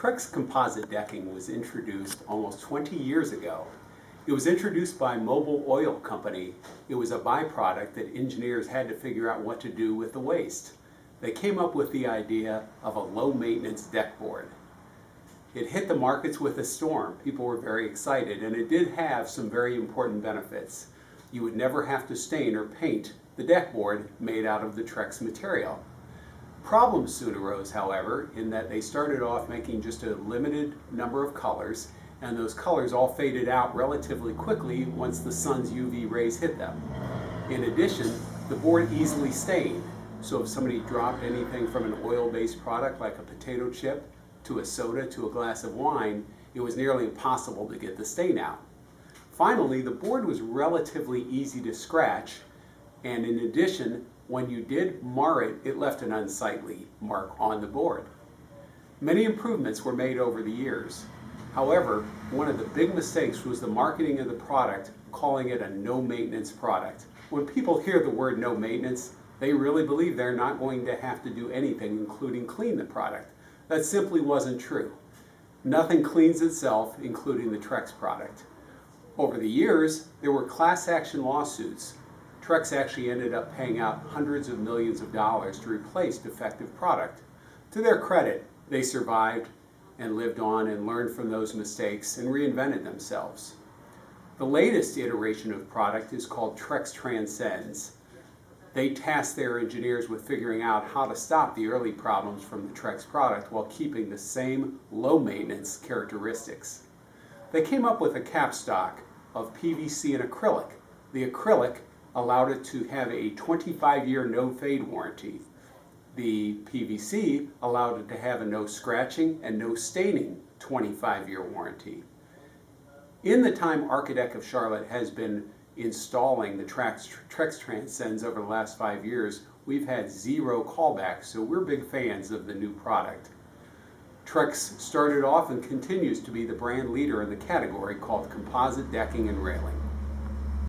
Trex composite decking was introduced almost 20 years ago. It was introduced by Mobil Oil Company. It was a byproduct that engineers had to figure out what to do with the waste. They came up with the idea of a low-maintenance deck board. It hit the markets with a storm. People were very excited, and it did have some very important benefits. You would never have to stain or paint the deck board made out of the Trex material. Problems soon arose, however, in that they started off making just a limited number of colors, and those colors all faded out relatively quickly once the sun's UV rays hit them. In addition, the board easily stained, so if somebody dropped anything from an oil-based product like a potato chip to a soda to a glass of wine, it was nearly impossible to get the stain out. Finally, the board was relatively easy to scratch, and in addition, when you did mar it, it left an unsightly mark on the board. Many improvements were made over the years. However, one of the big mistakes was the marketing of the product, calling it a no-maintenance product. When people hear the word no maintenance, they really believe they're not going to have to do anything, including clean the product. That simply wasn't true. Nothing cleans itself, including the Trex product. Over the years, there were class action lawsuits. Trex actually ended up paying out hundreds of millions of dollars to replace defective product. To their credit, they survived and lived on and learned from those mistakes and reinvented themselves. The latest iteration of product is called Trex Transcends. They tasked their engineers with figuring out how to stop the early problems from the Trex product while keeping the same low maintenance characteristics. They came up with a capstock of PVC and acrylic. The acrylic allowed it to have a 25-year no-fade warranty. The PVC allowed it to have a no scratching and no staining 25-year warranty. In the time Archadeck of Charlotte has been installing the Trex Transcends over the last 5 years, we've had zero callbacks, so we're big fans of the new product. Trex started off and continues to be the brand leader in the category called composite decking and railing.